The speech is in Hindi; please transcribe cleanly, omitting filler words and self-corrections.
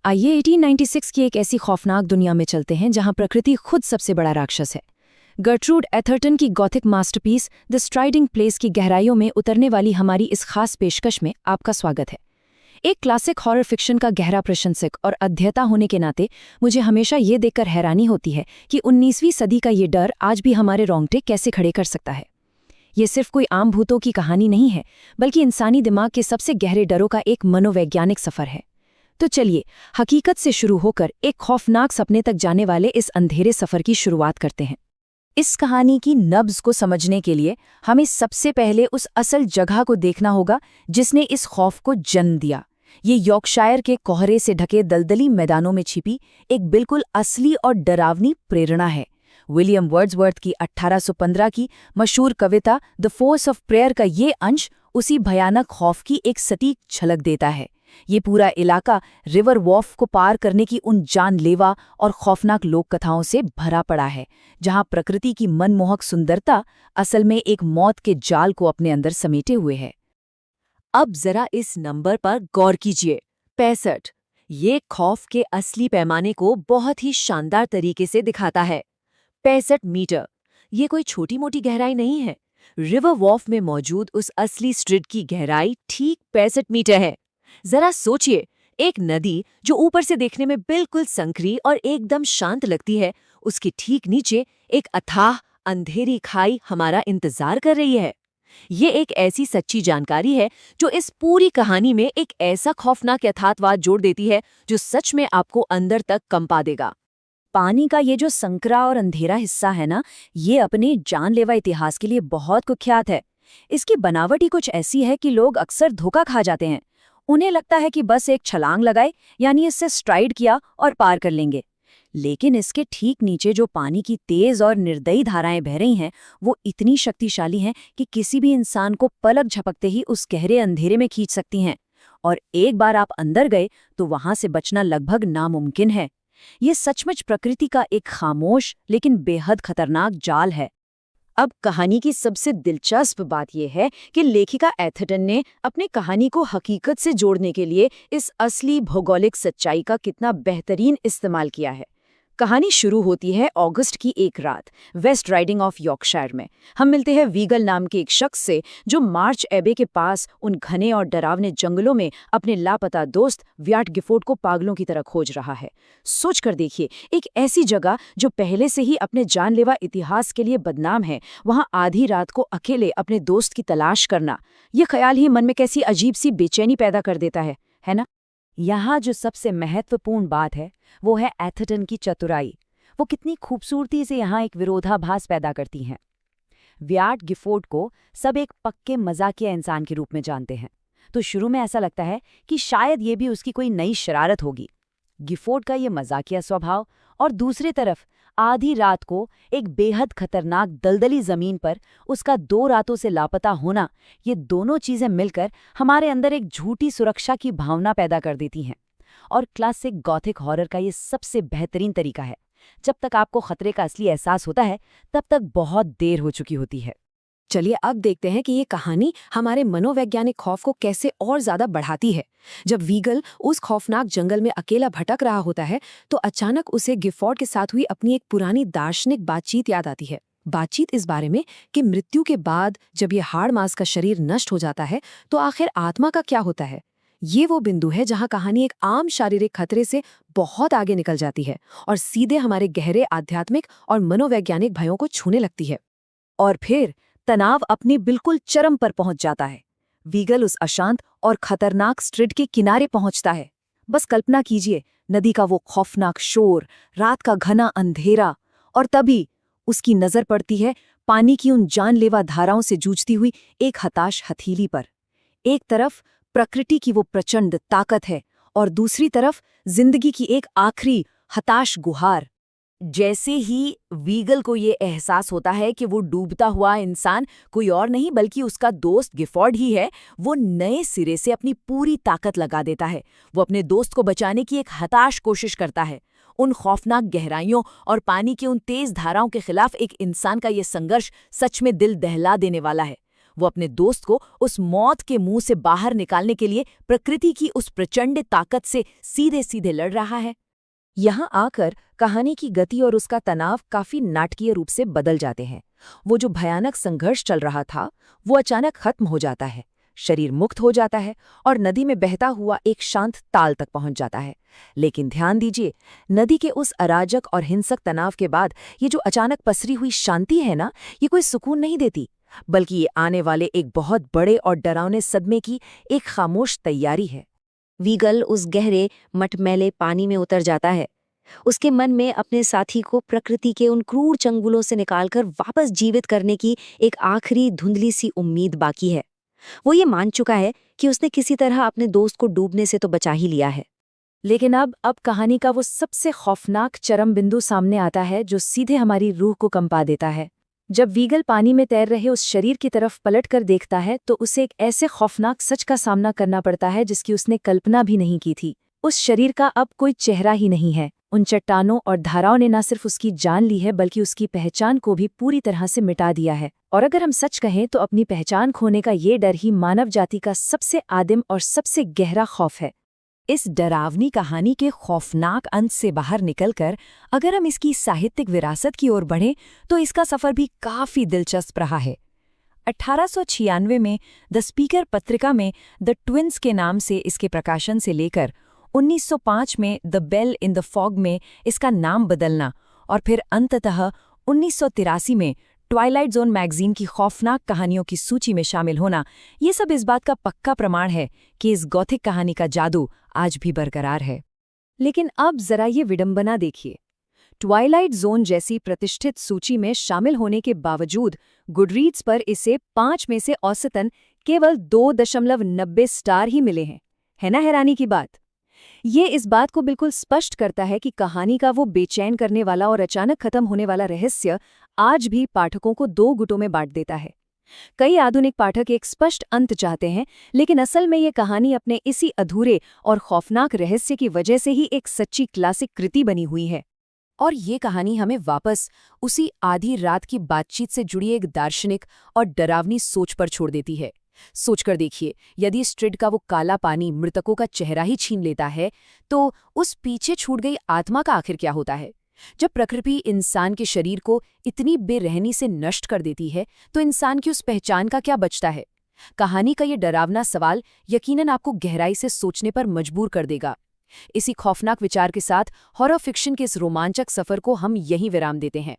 आइए 1896 की एक ऐसी खौफनाक दुनिया में चलते हैं जहां प्रकृति खुद सबसे बड़ा राक्षस है। गर्ट्रूड एथरटन की Gothic masterpiece the striding place की गहराइयों में उतरने वाली हमारी इस खास पेशकश में आपका स्वागत है। एक क्लासिक हॉरर फिक्शन का गहरा प्रशंसक और अध्येता होने के नाते मुझे हमेशा ये देखकर हैरानी होती है कि 19वीं सदी का ये डर आज भी हमारे रोंगटे कैसे खड़े कर सकता है। ये सिर्फ कोई आम भूतों की कहानी नहीं है, बल्कि इंसानी दिमाग के सबसे गहरे डरों का एक मनोवैज्ञानिक सफर है। तो चलिए, हकीकत से शुरू होकर एक खौफनाक सपने तक जाने वाले इस अंधेरे सफर की शुरुआत करते हैं। इस कहानी की नब्ज को समझने के लिए हमें सबसे पहले उस असल जगह को देखना होगा जिसने इस खौफ को जन्म दिया। ये यॉर्कशायर के कोहरे से ढके दलदली मैदानों में छिपी एक बिल्कुल असली और डरावनी प्रेरणा है। विलियम वर्ड्सवर्थ की 1815 की मशहूर कविता द फोर्स ऑफ प्रेयर का ये अंश उसी भयानक खौफ की एक सटीक झलक देता है। ये पूरा इलाका रिवर वॉर्फ को पार करने की उन जानलेवा और खौफनाक लोक कथाओं से भरा पड़ा है, जहां प्रकृति की मनमोहक सुंदरता असल में एक मौत के जाल को अपने अंदर समेटे हुए है। अब जरा इस नंबर पर गौर कीजिए, 65। ये खौफ के असली पैमाने को बहुत ही शानदार तरीके से दिखाता है। 65 मीटर, ये कोई छोटी मोटी गहराई नहीं है। रिवर वॉर्फ में मौजूद उस असली स्ट्रिट की गहराई ठीक 65 मीटर है। जरा सोचिए, एक नदी जो ऊपर से देखने में बिल्कुल संकरी और एकदम शांत लगती है, उसके ठीक नीचे एक अथाह अंधेरी खाई हमारा इंतजार कर रही है। ये एक ऐसी सच्ची जानकारी है जो इस पूरी कहानी में एक ऐसा खौफनाक यथार्थवाद जोड़ देती है जो सच में आपको अंदर तक कंपा देगा। पानी का ये जो संकरा और अंधेरा हिस्सा है ना, ये अपने जानलेवा इतिहास के लिए बहुत कुख्यात है। इसकी बनावट ही कुछ ऐसी है कि लोग अक्सर धोखा खा जाते हैं। उन्हें लगता है कि बस एक छलांग लगाए, यानी इससे स्ट्राइड किया और पार कर लेंगे। लेकिन इसके ठीक नीचे जो पानी की तेज और निर्दयी धाराएं बह रही हैं, वो इतनी शक्तिशाली हैं कि किसी भी इंसान को पलक झपकते ही उस गहरे अंधेरे में खींच सकती हैं। और एक बार आप अंदर गए तो वहां से बचना लगभग नामुमकिन है। ये सचमुच प्रकृति का एक खामोश लेकिन बेहद खतरनाक जाल है। अब कहानी की सबसे दिलचस्प बात यह है कि लेखिका एथरटन ने अपने कहानी को हकीकत से जोड़ने के लिए इस असली भौगोलिक सच्चाई का कितना बेहतरीन इस्तेमाल किया है। कहानी शुरू होती है अगस्त की एक रात वेस्ट राइडिंग ऑफ यॉर्कशायर में। हम मिलते हैं वीगल नाम के एक शख्स से जो मार्च एबे के पास उन घने और डरावने जंगलों में अपने लापता दोस्त व्याट गिफोर्ड को पागलों की तरह खोज रहा है। सोच कर देखिए, एक ऐसी जगह जो पहले से ही अपने जानलेवा इतिहास के लिए बदनाम है, वहां आधी रात को अकेले अपने दोस्त की तलाश करना, ये ख्याल ही मन में कैसी अजीब सी बेचैनी पैदा कर देता है ना? यहाँ जो सबसे महत्वपूर्ण बात है वो है एथरटन की चतुराई। वो कितनी खूबसूरती से यहाँ एक विरोधाभास पैदा करती हैं। व्याट गिफोर्ड को सब एक पक्के मजाकिया इंसान के रूप में जानते हैं, तो शुरू में ऐसा लगता है कि शायद ये भी उसकी कोई नई शरारत होगी, गिफोर्ड का ये मजाकिया स्वभाव। और दूसरी तरफ आधी रात को एक बेहद खतरनाक दलदली जमीन पर उसका 2 रातों से लापता होना, ये दोनों चीजें मिलकर हमारे अंदर एक झूठी सुरक्षा की भावना पैदा कर देती हैं। और क्लासिक गॉथिक हॉरर का ये सबसे बेहतरीन तरीका है। जब तक आपको खतरे का असली एहसास होता है, तब तक बहुत देर हो चुकी होती है। चलिए अब देखते हैं कि ये कहानी हमारे मनोवैज्ञानिक खौफ को कैसे और ज्यादा बढ़ाती है। जब वीगल उस खौफनाक जंगल में अकेला भटक रहा होता है, तो अचानक उसे गिफोर्ड के साथ हुई अपनी एक पुरानी दार्शनिक बातचीत याद आती है। बातचीत इस बारे में कि मृत्यु के बाद जब ये हाड़ मांस का शरीर नष्ट हो जाता है, तो आखिर आत्मा का क्या होता है। ये वो बिंदु है जहां कहानी एक आम शारीरिक खतरे से बहुत आगे निकल जाती है और सीधे हमारे गहरे आध्यात्मिक और मनोवैज्ञानिक भयों को छूने लगती है। और फिर तनाव अपनी बिल्कुल चरम पर पहुंच जाता है। वीगल उस अशांत और खतरनाक स्ट्रिट के किनारे पहुंचता है। बस कल्पना कीजिए, नदी का वो खौफनाक शोर, रात का घना अंधेरा, और तभी उसकी नजर पड़ती है पानी की उन जानलेवा धाराओं से जूझती हुई एक हताश हथेली पर। एक तरफ प्रकृति की वो प्रचंड ताकत है और दूसरी तरफ जिंदगी की एक आखिरी हताश गुहार। जैसे ही वीगल को ये एहसास होता है कि वो डूबता हुआ इंसान कोई और नहीं बल्कि उसका दोस्त गिफोर्ड ही है, वो नए सिरे से अपनी पूरी ताकत लगा देता है। वो अपने दोस्त को बचाने की एक हताश कोशिश करता है। उन खौफनाक गहराइयों और पानी की उन तेज धाराओं के खिलाफ एक इंसान का ये संघर्ष सच में दिल दहला देने वाला है। वो अपने दोस्त को उस मौत के मुंह से बाहर निकालने के लिए प्रकृति की उस प्रचंड ताकत से सीधे सीधे लड़ रहा है। यहाँ आकर कहानी की गति और उसका तनाव काफी नाटकीय रूप से बदल जाते हैं। वो जो भयानक संघर्ष चल रहा था वो अचानक खत्म हो जाता है, शरीर मुक्त हो जाता है और नदी में बहता हुआ एक शांत ताल तक पहुंच जाता है। लेकिन ध्यान दीजिए, नदी के उस अराजक और हिंसक तनाव के बाद ये जो अचानक पसरी हुई शांति है ना, ये कोई सुकून नहीं देती, बल्कि ये आने वाले एक बहुत बड़े और डरावने सदमे की एक खामोश तैयारी है। वीगल उस गहरे मटमैले पानी में उतर जाता है। उसके मन में अपने साथी को प्रकृति के उन क्रूर चंगुलों से निकालकर वापस जीवित करने की एक आखिरी धुंधली सी उम्मीद बाकी है। वो ये मान चुका है कि उसने किसी तरह अपने दोस्त को डूबने से तो बचा ही लिया है। लेकिन अब कहानी का वो सबसे खौफनाक चरम बिंदु सामने आता है जो सीधे हमारी रूह को कंपा देता है। जब वीगल पानी में तैर रहे उस शरीर की तरफ पलट कर देखता है तो उसे एक ऐसे खौफनाक सच का सामना करना पड़ता है जिसकी उसने कल्पना भी नहीं की थी। उस शरीर का अब कोई चेहरा ही नहीं है। उन चट्टानों और धाराओं ने न सिर्फ उसकी जान ली है बल्कि उसकी पहचान को भी पूरी तरह से मिटा दिया है। और अगर हम सच कहें तो अपनी पहचान खोने का ये डर ही मानव जाति का सबसे आदिम और सबसे गहरा खौफ है। इस डरावनी कहानी के खौफनाक अंत से बाहर निकलकर अगर हम इसकी साहित्यिक विरासत की ओर बढ़ें तो इसका सफ़र भी काफ़ी दिलचस्प रहा है। 1896 में द स्पीकर पत्रिका में द ट्विन्स के नाम से इसके प्रकाशन से लेकर 1905 में The Bell in the Fog में इसका नाम बदलना और फिर अंततः 1983 में ट्वाइलाइट जोन मैगजीन की खौफनाक कहानियों की सूची में शामिल होना, ये सब इस बात का पक्का प्रमाण है कि इस गॉथिक कहानी का जादू आज भी बरकरार है। लेकिन अब जरा ये विडंबना देखिए, ट्वाइलाइट जोन जैसी प्रतिष्ठित सूची में शामिल होने के बावजूद गुडरीड्स पर इसे 5 में से औसतन केवल 2.90 स्टार ही मिले हैं। है ना हैरानी की बात? ये इस बात को बिल्कुल स्पष्ट करता है कि कहानी का वो बेचैन करने वाला और अचानक खत्म होने वाला रहस्य आज भी पाठकों को 2 गुटों में बांट देता है। कई आधुनिक पाठक एक स्पष्ट अंत चाहते हैं, लेकिन असल में ये कहानी अपने इसी अधूरे और खौफनाक रहस्य की वजह से ही एक सच्ची क्लासिक कृति बनी हुई है। और ये कहानी हमें वापस उसी आधी रात की बातचीत से जुड़ी एक दार्शनिक और डरावनी सोच पर छोड़ देती है। सोचकर देखिए, यदि स्ट्रिड का वो काला पानी मृतकों का चेहरा ही छीन लेता है तो उस पीछे छूट गई आत्मा का आखिर क्या होता है? जब प्रकृति इंसान के शरीर को इतनी बेरहनी से नष्ट कर देती है तो इंसान की उस पहचान का क्या बचता है? कहानी का ये डरावना सवाल यकीनन आपको गहराई से सोचने पर मजबूर कर देगा। इसी खौफनाक विचार के साथ हॉरर फिक्शन के इस रोमांचक सफर को हम यहीं विराम देते हैं।